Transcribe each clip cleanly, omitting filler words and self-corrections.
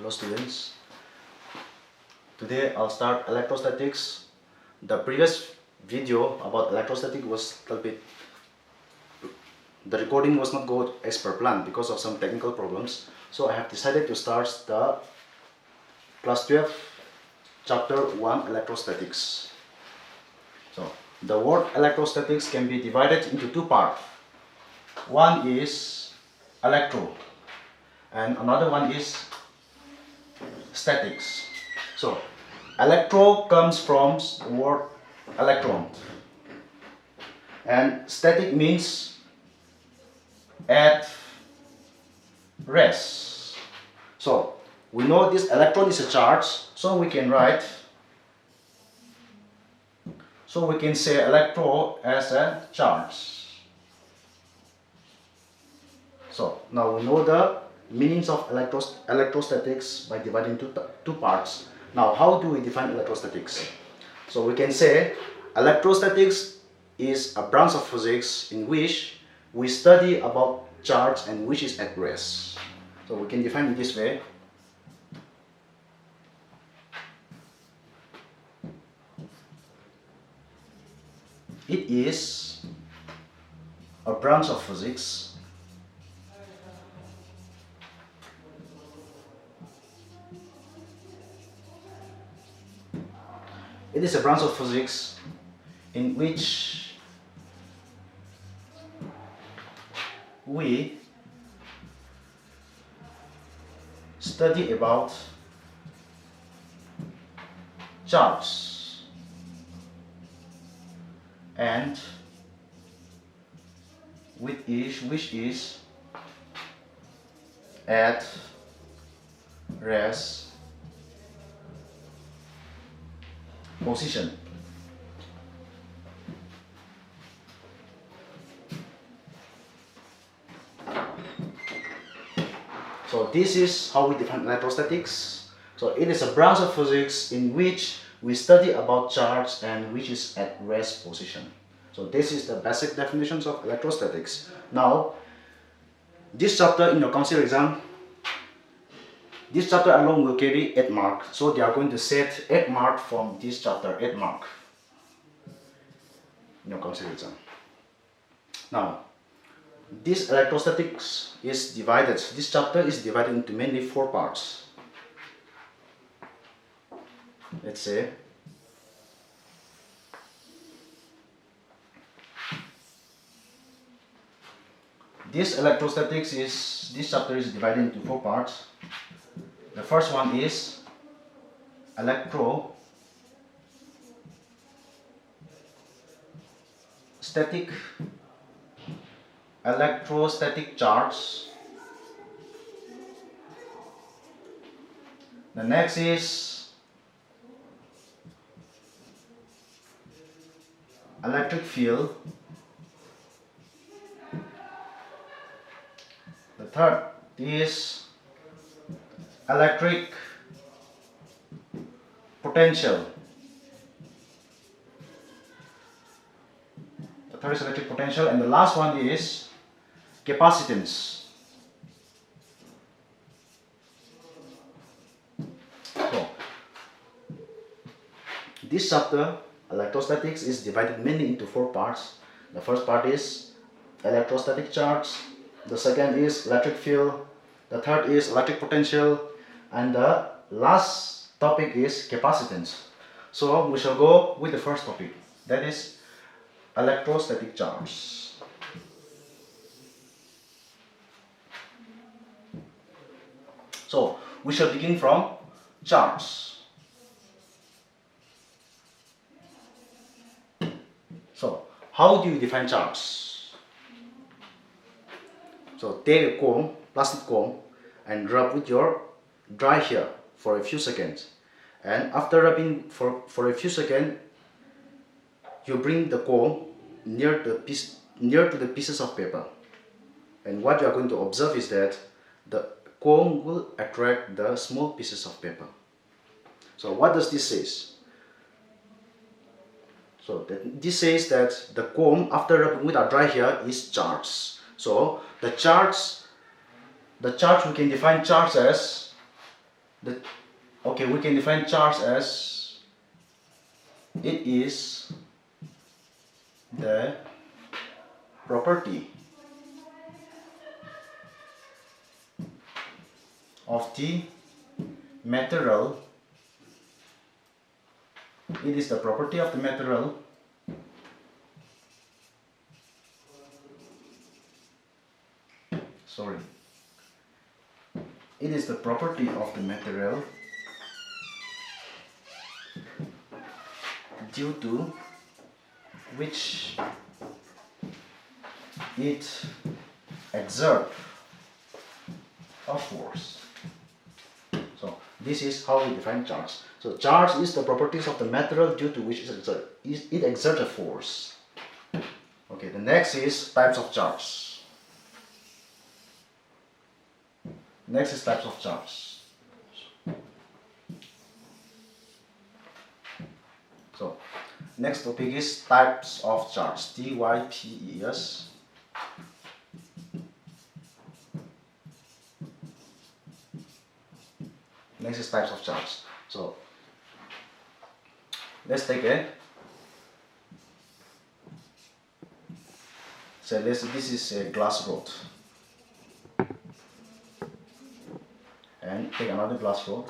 Hello students, today I'll start electrostatics. The previous video about electrostatics was a little bit, the recording was not good as per plan because of some technical problems. So I have decided to start the class 12 chapter 1 electrostatics. So the word electrostatics can be divided into two parts. One is electro and another one is statics. So electro comes from the word electron and static means at rest. So we know this electron is a charge, so we can write, so we can say electron as a charge. So now we know the meanings of electrostatics by dividing two parts. Now how do we define electrostatics? So we can say electrostatics is a branch of physics in which we study about charge and which is at rest. So we can define it this way. It is a branch of physics It is a branch of physics in which we study about charge and which is at rest position. So this is how we define electrostatics. So it is a branch of physics in which we study about charge and which is at rest position. So this is the basic definitions of electrostatics. Now, this chapter in your council exam, this chapter alone will carry 8 marks. So they are going to set 8 marks from this chapter, 8 marks in your council exam. Now, this electrostatics is divided, this chapter is divided into mainly 4 parts. Let's say this chapter is divided into 4 parts. The first one is electrostatic charge. The next is electric field. The third is electric potential. The third is electric potential, and the last one is capacitance. So, this chapter, electrostatics, is divided mainly into 4 parts. The first part is electrostatic charge. The second is electric field. The third is electric potential. And the last topic is capacitance. So we shall go with the first topic, that is electrostatic charge. So we shall begin from charge. So how do you define charge? So take a comb, plastic comb, and rub with your dry hair for a few seconds, and after rubbing for a few seconds, you bring the comb near to the pieces of paper, and what you are going to observe is that the comb will attract the small pieces of paper. So what does this say? So this says that the comb, after rubbing with our dry hair, is charged. So the charge we can define charge as Okay, we can define charge as it is the property of the material. It is the property of the material sorry it is the property of the material due to which it exerts a force. So this is how we define charge. So charge is the properties of the material due to which it exerts a force. Okay, the next is types of charge. Next is types of charge. So next topic is types of charge. TYPES. Next is types of charge. So let's take a this is a glass rod, and take another glass rod.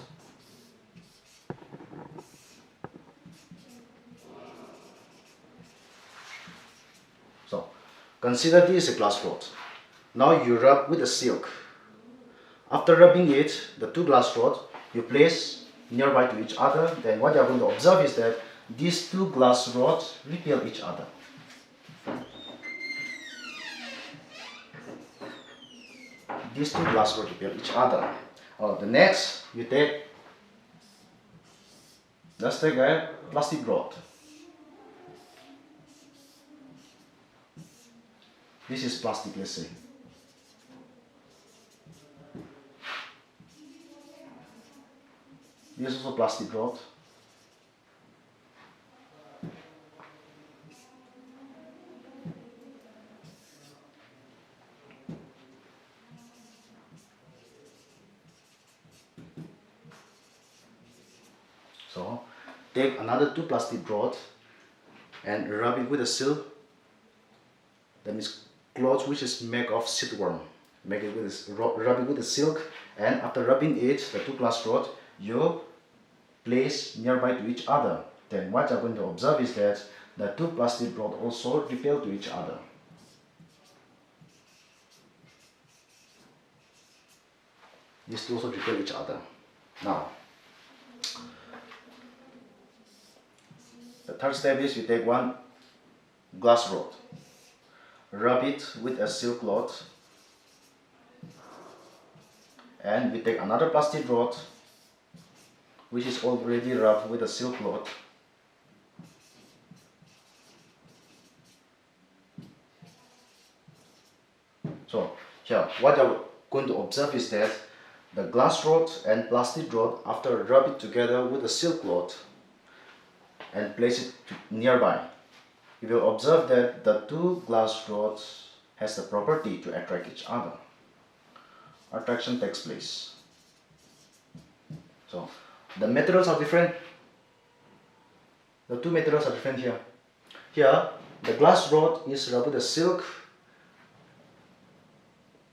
So consider this is a glass rod. Now you rub with a silk. After rubbing it, the two glass rods you place nearby to each other. Then what you are going to observe is that these two glass rods repel each other. These two glass rods repel each other. The next you take, let's take a plastic rod. This is plastic, let's say. This is also plastic rod. So take another two plastic rod and rub it with a silk. That means cloth which is made of silkworm. Make it with rub it with the silk, and after rubbing it, the two glass rods you place nearby to each other. Then what you're going to observe is that the two plastic rods also repel to each other. These two also repel each other. Now, the third step is you take one glass rod, rub it with a silk cloth, and we take another plastic rod which is already rubbed with a silk cloth. So here what you're going to observe is that the glass rod and plastic rod, after rub it together with a silk cloth and place it nearby, you will observe that the two glass rods has the property to attract each other. Attraction takes place. So the materials are different. The two materials are different here. Here the glass rod is rubbed with a silk,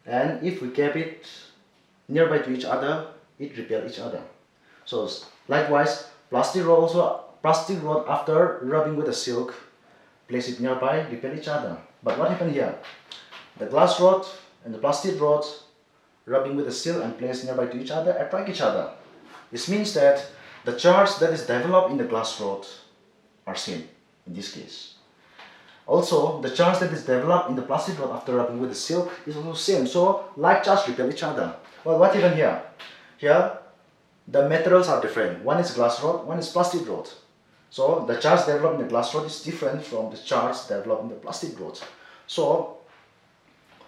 and if we keep it nearby to each other, it repels each other. So likewise, plastic rod after rubbing with a silk, place it nearby, repel each other. But what happened here? The glass rod and the plastic rod rubbing with the silk and placed nearby to each other attract each other. This means that the charge that is developed in the glass rod are same in this case. Also, the charge that is developed in the plastic rod after rubbing with the silk is also same. So, like charge repel each other. Well, what happened here? Here, the materials are different. One is glass rod, one is plastic rod. So, the charge developed in the glass rod is different from the charge developed in the plastic rod. So,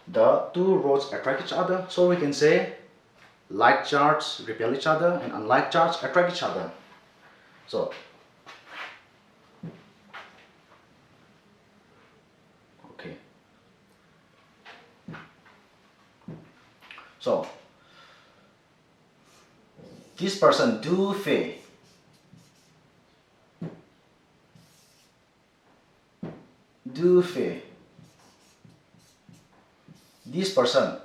the two rods attract each other. So, we can say like charge repel each other and unlike charge attract each other. So, okay. So, This person, Du Fei. Du Fei. This person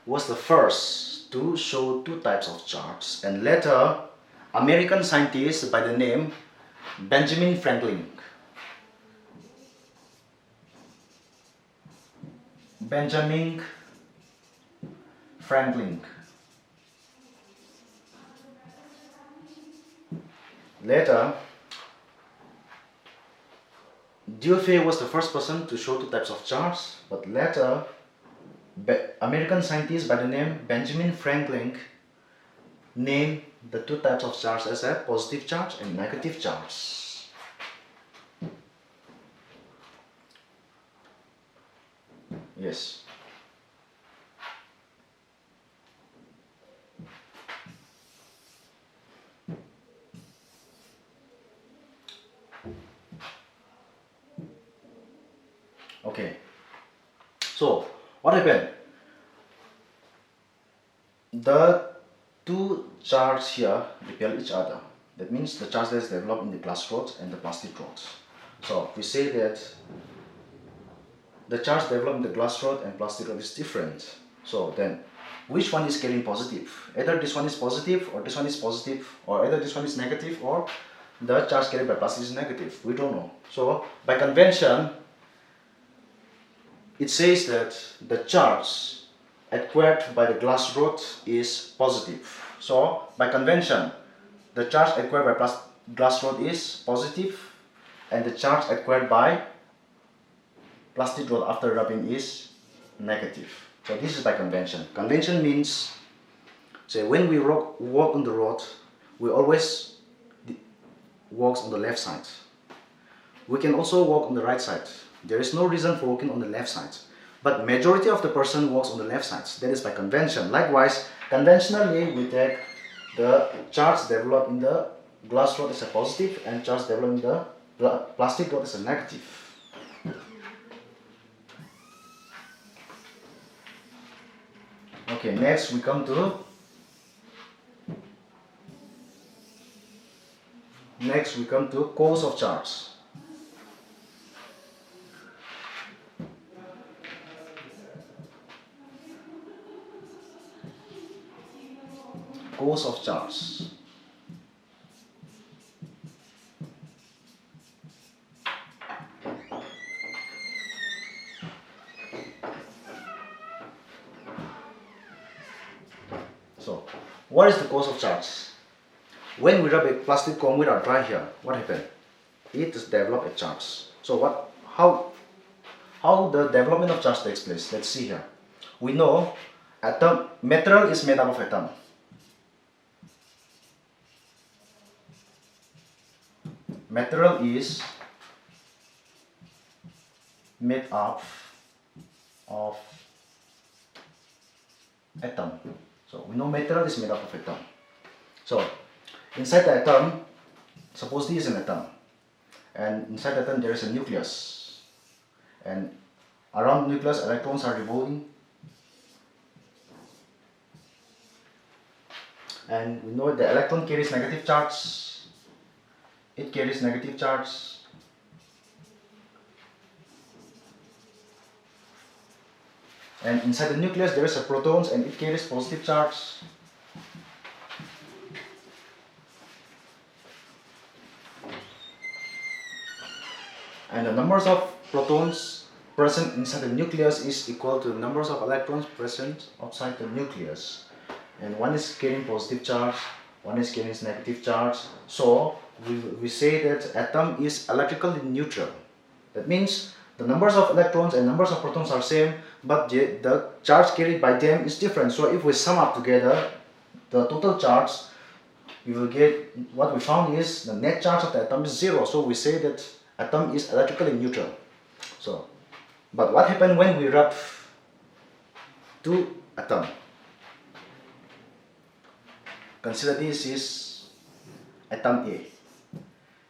was the first to show two types of charts, and later American scientist by the name Benjamin Franklin. Benjamin Franklin. Later, Du Fei was the first person to show two types of charts, but later American scientist by the name Benjamin Franklin named the two types of charts as a positive charge and negative charge. Yes. Okay. So, what happened? The two charges here repel each other. That means the charge that is developed in the glass rods and the plastic rods. So, we say that the charge developed in the glass rod and plastic rod is different. So then, which one is carrying positive? Either this one is positive, or this one is positive, or either this one is negative, or the charge carried by plastic is negative. We don't know. So by convention, it says that the charge acquired by the glass rod is positive. So by convention, the charge acquired by glass rod is positive, and the charge acquired by plastic rod after rubbing is negative. So this is by convention. Convention means, say, when we walk on the road, we always walk on the left side. We can also walk on the right side. There is no reason for walking on the left side. But majority of the person walks on the left side. That is by convention. Likewise, conventionally we take the charge developed in the glass rod as a positive and charge developed in the plastic rod as a negative. Okay, next we come to cause of charge. Cause of charge. So, what is the cause of charge? When we rub a plastic cone with our dry hair, what happened? It is develop a charge. So how the development of charge takes place? Let's see here. We know material is made up of atom. Material is made up of atom. So we know material is made up of atom. So inside the atom, suppose this is an atom, and inside the atom there is a nucleus, and around the nucleus electrons are revolving, and we know the electron carries negative charge. It carries negative charge. And inside the nucleus there is a protons and it carries positive charge. And the numbers of protons present inside the nucleus is equal to the numbers of electrons present outside the nucleus. And one is carrying positive charge, one is carrying negative charge. So we say that atom is electrically neutral. That means the numbers of electrons and numbers of protons are same, but the charge carried by them is different. So if we sum up together the total charge, we will get, what we found is the net charge of the atom is 0. So we say that atom is electrically neutral. So, but what happens when we rub two atoms? Consider this is atom A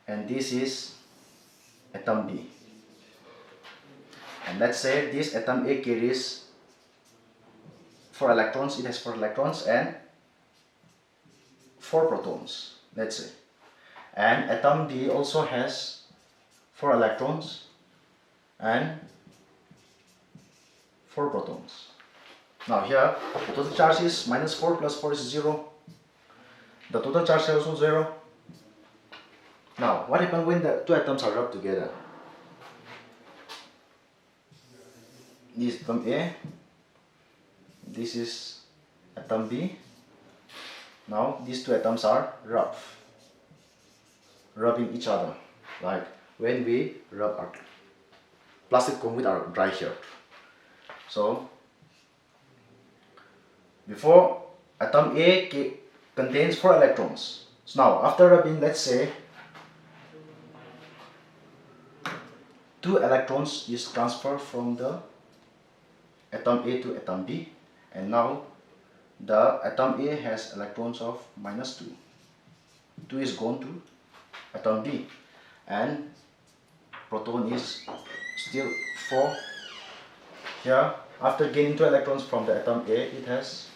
and this is atom B. And let's say this atom A carries 4 electrons, it has 4 electrons, and 4 protons, let's say. And atom B also has 4 electrons and 4 protons. Now here, the total charge is -4 plus 4 is 0. The total charge is also 0. Now, what happens when the 2 atoms are rubbed together? This is atom A, this is atom B. Now, these 2 atoms are rubbing each other, like when we rub our plastic comb with our dry hair. So, before atom A contains 4 electrons. So now, after rubbing, let's say 2 electrons is transferred from the atom A to atom B, and now the atom A has electrons of -2. 2 is gone to atom B, and proton is still 4. Here, after gaining 2 electrons from the atom A, it has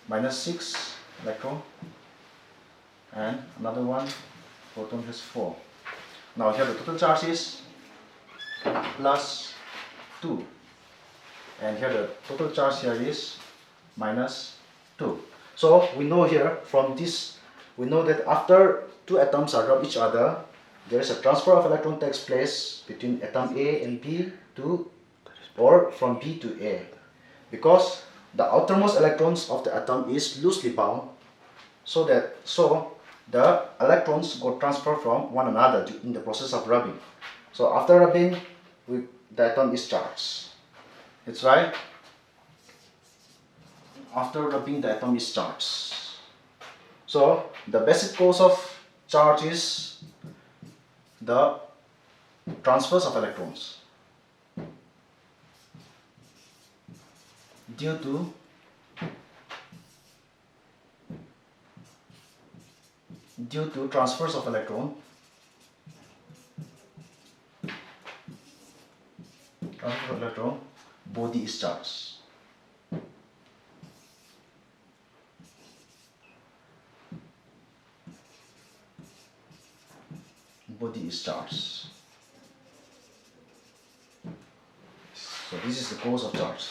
-6 electron, and another one, proton has 4. Now here the total charge is +2, and here the total charge here is -2. So we know here from this, we know that after 2 atoms are rubbed each other, there is a transfer of electron takes place between atom A and B to, or from B to A, because the outermost electrons of the atom is loosely bound, so the electrons go transfer from one another in the process of rubbing. So after rubbing, the atom is charged. That's right. After rubbing, the atom is charged. So the basic cause of charge is the transfers of electrons due to transfers of electron. Transfer of electron, body is charged. Body is charged. So this is the cause of charge.